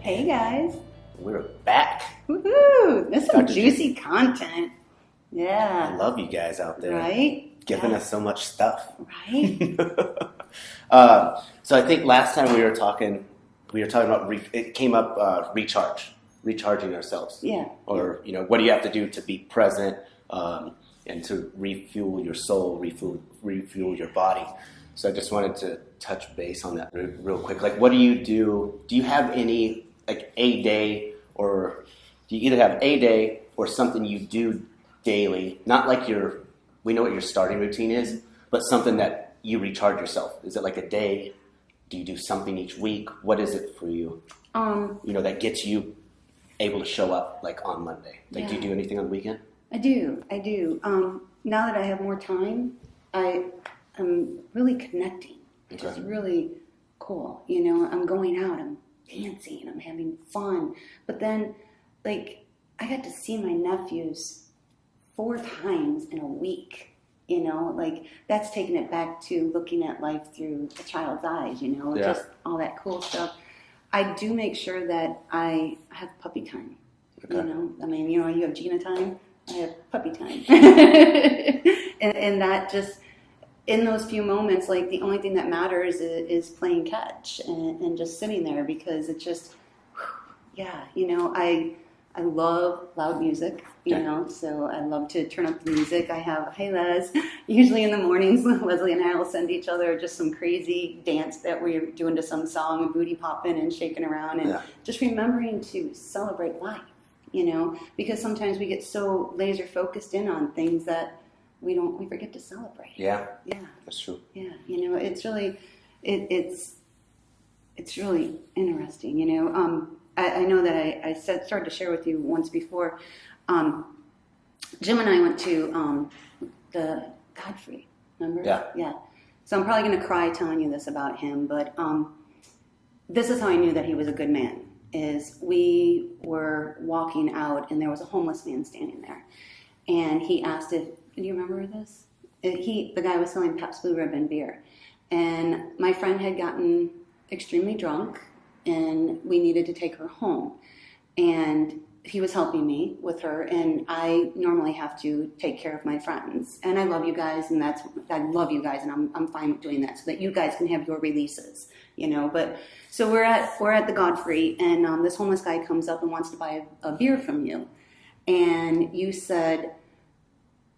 Hey guys. We're back. Woohoo! This is some Dr. juicy content. I Yeah. love you guys out there. Right? Giving Yeah. us so much stuff. Right? So I think last time we were talking about, it came up, recharging ourselves. Yeah. Or, what do you have to do to be present and to refuel your soul, refuel your body. So I just wanted to touch base on that real quick. Like, what do you do? Do you have any, like, a day, or do you either have a day or something you do daily? Not like we know what your starting routine is, but something that you recharge yourself. Is it like a day? Do you do something each week? What is it for you? That gets you able to show up like on Monday. Like, do you do anything on the weekend? I do. Now that I have more time, I'm really connecting, which is really cool. I'm going out, I'm dancing, I'm having fun. But then, like, I got to see my nephews 4 times in a week. Like, that's taking it back to looking at life through a child's eyes, just all that cool stuff. I do make sure that I have puppy time. Okay. You have Gina time, I have puppy time. and that just, in those few moments, like, the only thing that matters is playing catch and just sitting there, because it's just, I love loud music, so I love to turn up the music. I have, hey Les, usually in the mornings, Leslie and I will send each other just some crazy dance that we're doing to some song, and booty popping and shaking around, and just remembering to celebrate life, because sometimes we get so laser focused in on things that we forget to celebrate. Yeah, that's true. Yeah, it's really, it's really interesting. I know that I started to share with you once before. Jim and I went to the Godfrey, remember? Yeah. So I'm probably going to cry telling you this about him, but this is how I knew that he was a good man. Is we were walking out, and there was a homeless man standing there, and he asked do you remember this? The guy was selling Pabst Blue Ribbon beer, and my friend had gotten extremely drunk, and we needed to take her home, and he was helping me with her, and I normally have to take care of my friends, and I love you guys, and I love you guys, and I'm fine with doing that so that you guys can have your releases, but so we're at the Godfrey, and this homeless guy comes up and wants to buy a beer from you, and you said,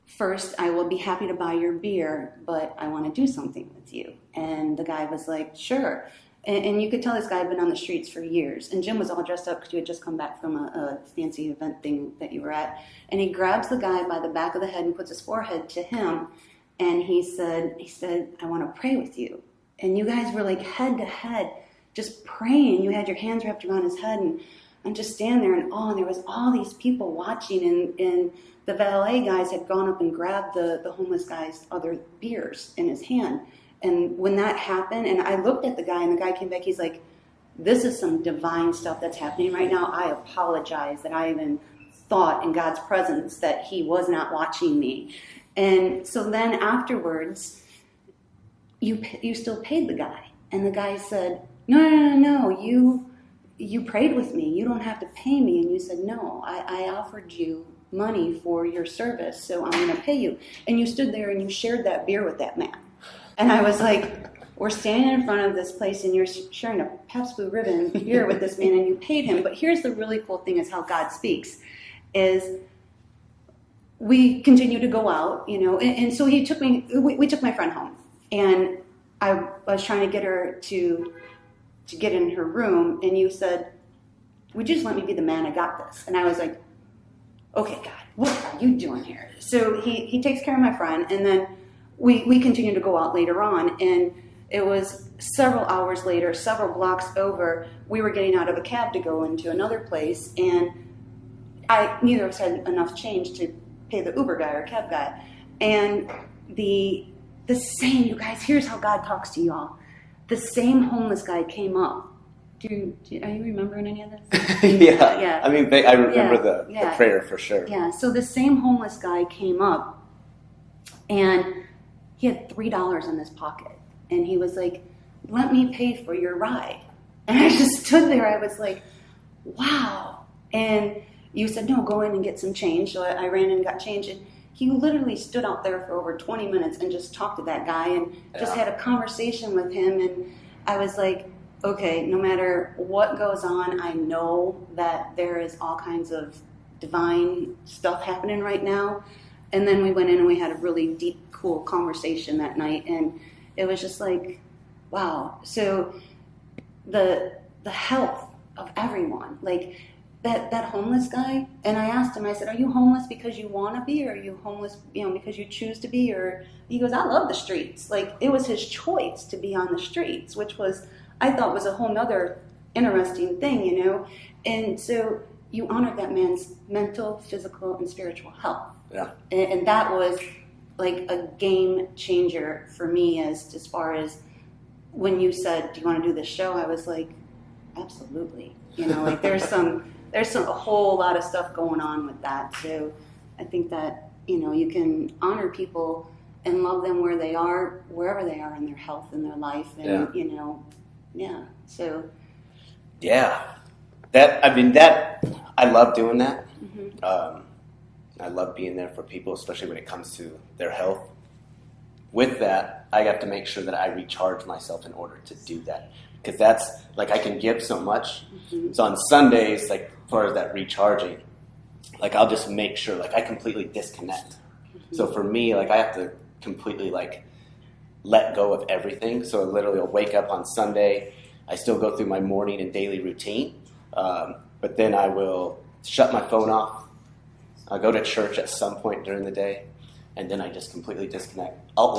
first, I will be happy to buy your beer, but I want to do something with you. And the guy was like, sure. And you could tell this guy had been on the streets for years. And Jim was all dressed up because you had just come back from a fancy event thing that you were at. And he grabs the guy by the back of the head and puts his forehead to him. And he said, I want to pray with you. And you guys were like head to head, just praying. You had your hands wrapped around his head, and I'm just standing there in awe. And there was all these people watching, and the valet guys had gone up and grabbed the homeless guy's other beers in his hand. And when that happened, and I looked at the guy, and the guy came back, he's like, this is some divine stuff that's happening right now. I apologize that I even thought in God's presence that he was not watching me. And so then afterwards, you still paid the guy. And the guy said, no, you prayed with me. You don't have to pay me. And you said, no, I offered you money for your service, so I'm going to pay you. And you stood there and you shared that beer with that man. And I was like, we're standing in front of this place, and you're sharing a Pabst Blue Ribbon beer with this man, and you paid him. But here's the really cool thing, is how God speaks, is we continue to go out, and so we took my friend home, and I was trying to get her to get in her room, and you said, would you just let me be the man? I got this. And I was like, okay, God, what are you doing here? So he takes care of my friend, and then we continued to go out later on, and it was several hours later, several blocks over, we were getting out of a cab to go into another place, and neither of us had enough change to pay the Uber guy or cab guy. And the same, you guys, here's how God talks to y'all. The same homeless guy came up. Are you remembering any of this? Yeah. I mean, I remember the prayer for sure. Yeah, so the same homeless guy came up, and he had $3 in his pocket. And he was like, let me pay for your ride. And I just stood there. I was like, wow. And you said, no, go in and get some change. So I ran and got change. And he literally stood out there for over 20 minutes and just talked to that guy and just had a conversation with him. And I was like, okay, no matter what goes on, I know that there is all kinds of divine stuff happening right now. And then we went in and we had a really deep, cool conversation that night. And it was just like, wow. So the health of everyone, like that homeless guy, and I asked him, I said, are you homeless because you want to be, or are you homeless, because you choose to be? Or he goes, I love the streets. Like, it was his choice to be on the streets, which was, I thought, was a whole nother interesting thing, And so you honored that man's mental, physical, and spiritual health. Yeah. And that was like a game changer for me as far as when you said, do you want to do this show? I was like, absolutely. Like there's a whole lot of stuff going on with that. So I think that, you can honor people and love them where they are, wherever they are in their health and their life. And, So. Yeah. I love doing that. Mm-hmm. I love being there for people, especially when it comes to their health. With that, I have to make sure that I recharge myself in order to do that. Because that's, like, I can give so much. Mm-hmm. So on Sundays, like, as far as that recharging, like, I'll just make sure, like, I completely disconnect. Mm-hmm. So for me, like, I have to completely, like, let go of everything. So literally I'll wake up on Sunday. I still go through my morning and daily routine. But then I will shut my phone off. I'll go to church at some point during the day. And then I just completely disconnect. I'll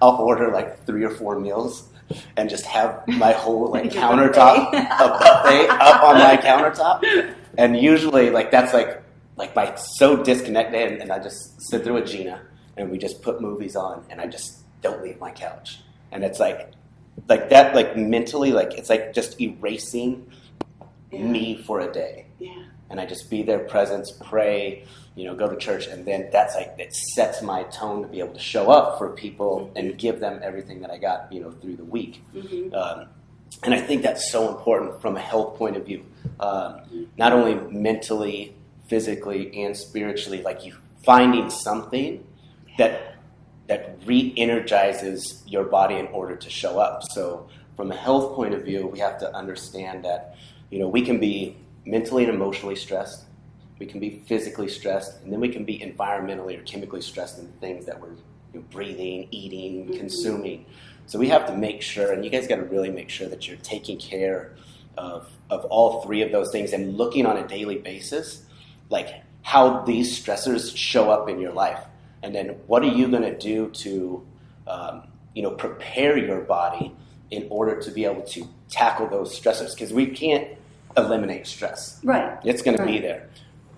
order like 3 or 4 meals and just have my whole like countertop, a buffet up on my countertop. And usually like that's like my so disconnected, and I just sit there with Gina and we just put movies on and I just don't leave my couch. And it's like that, like mentally, like it's like just erasing me for a day. Yeah. And I just be there, presence, pray, go to church, and then that's like, it sets my tone to be able to show up for people and give them everything that I got, through the week. Mm-hmm. And I think that's so important from a health point of view, not only mentally, physically, and spiritually, like you finding something that re-energizes your body in order to show up. So from a health point of view, we have to understand that, we can be mentally and emotionally stressed, we can be physically stressed, and then we can be environmentally or chemically stressed in things that we're breathing, eating, mm-hmm. consuming. So we have to make sure, and you guys got to really make sure that you're taking care of all 3 of those things and looking on a daily basis, like how these stressors show up in your life. And then what are you going to do to, prepare your body in order to be able to tackle those stressors? Because we can't eliminate stress. Right. It's going to be there.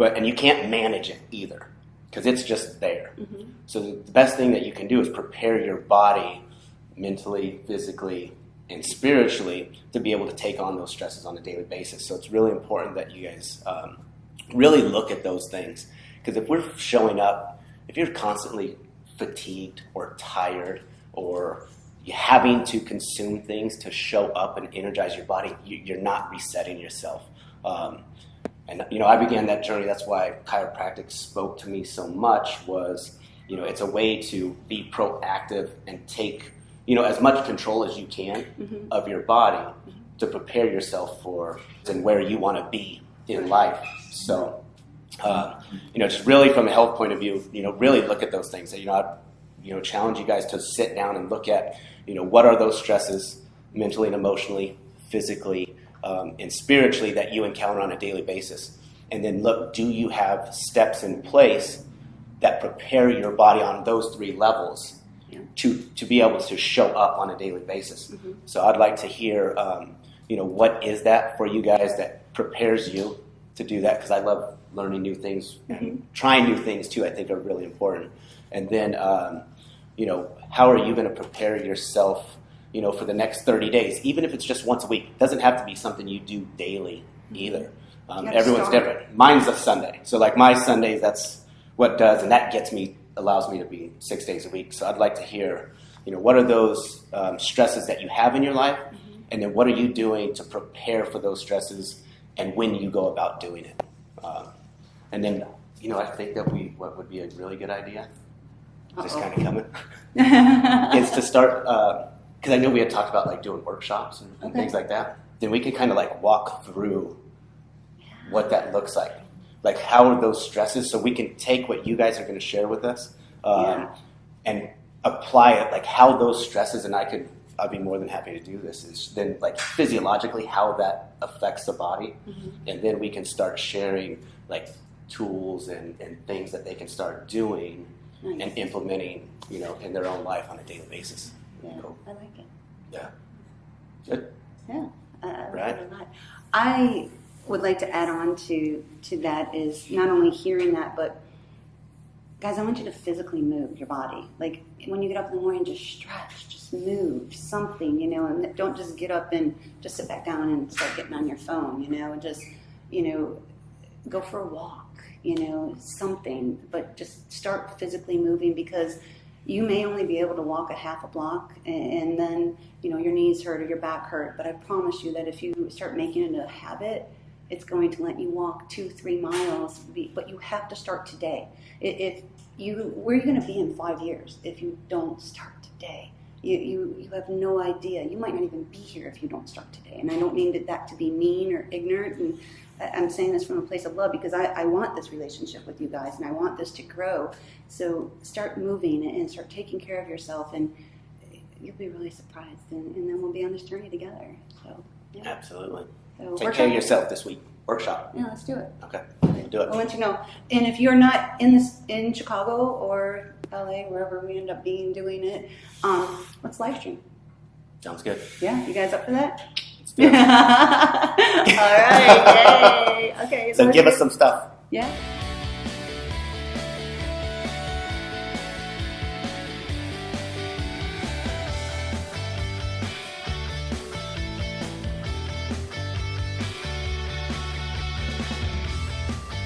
And you can't manage it either because it's just there. Mm-hmm. So the best thing that you can do is prepare your body mentally, physically, and spiritually to be able to take on those stresses on a daily basis. So it's really important that you guys really look at those things. Because if we're showing up, if you're constantly fatigued or tired or you're having to consume things to show up and energize your body, you're not resetting yourself. And I began that journey. That's why chiropractic spoke to me so much. Was it's a way to be proactive and take as much control as you can mm-hmm. of your body mm-hmm. to prepare yourself for and where you want to be in life. So just really from a health point of view, really look at those things. I challenge you guys to sit down and look at what are those stresses mentally and emotionally, physically, and spiritually that you encounter on a daily basis. And then look, do you have steps in place that prepare your body on those 3 levels to be able to show up on a daily basis? Mm-hmm. So I'd like to hear, what is that for you guys that prepares you to do that? Because I love learning new things mm-hmm. and trying new things too, I think are really important. And then, how are you going to prepare yourself for the next 30 days, even if it's just once a week? It doesn't have to be something you do daily either. Everyone's different. Mine's a Sunday. So like my Sundays, that's what does, and that allows me to be 6 days a week. So I'd like to hear, what are those stresses that you have in your life? Mm-hmm. And then what are you doing to prepare for those stresses and when you go about doing it. And then, I think that what would be a really good idea, just kind of coming, is to start, because I know we had talked about like doing workshops and things like that. Then we could kind of like walk through what that looks like how are those stresses, so we can take what you guys are going to share with us and apply it, like how those stresses, and I'd be more than happy to do this, is then like physiologically how that affects the body, and then we can start sharing like tools and things that they can start doing and implementing, in their own life on a daily basis. Yeah, I like it. Yeah. Good. Yeah, I Right. like it a lot. I would like to add on to that is not only hearing that, but guys, I want you to physically move your body. Like when you get up in the morning, just stretch, just move something, and don't just get up and just sit back down and start getting on your phone, and just, go for a walk, something, but just start physically moving, because you may only be able to walk a half a block and then, your knees hurt or your back hurt. But I promise you that if you start making it a habit, it's going to let you walk 2-3 miles. But you have to start today. Where are you going to be in 5 years if you don't start today? You have no idea. You might not even be here if you don't start today. And I don't mean that to be mean or ignorant. And I'm saying this from a place of love, because I want this relationship with you guys, and I want this to grow. So start moving and start taking care of yourself, and you'll be really surprised. And then we'll be on this journey together. So yeah. Absolutely. So take care of yourself this week. Workshop. Yeah, let's do it. Okay. Do it. I'll let you know. And if you're not in Chicago or LA, wherever we end up doing it, let's live stream. Sounds good. Yeah, you guys up for that? Let's do it. All right. Yay. Okay. So give us some stuff. Yeah.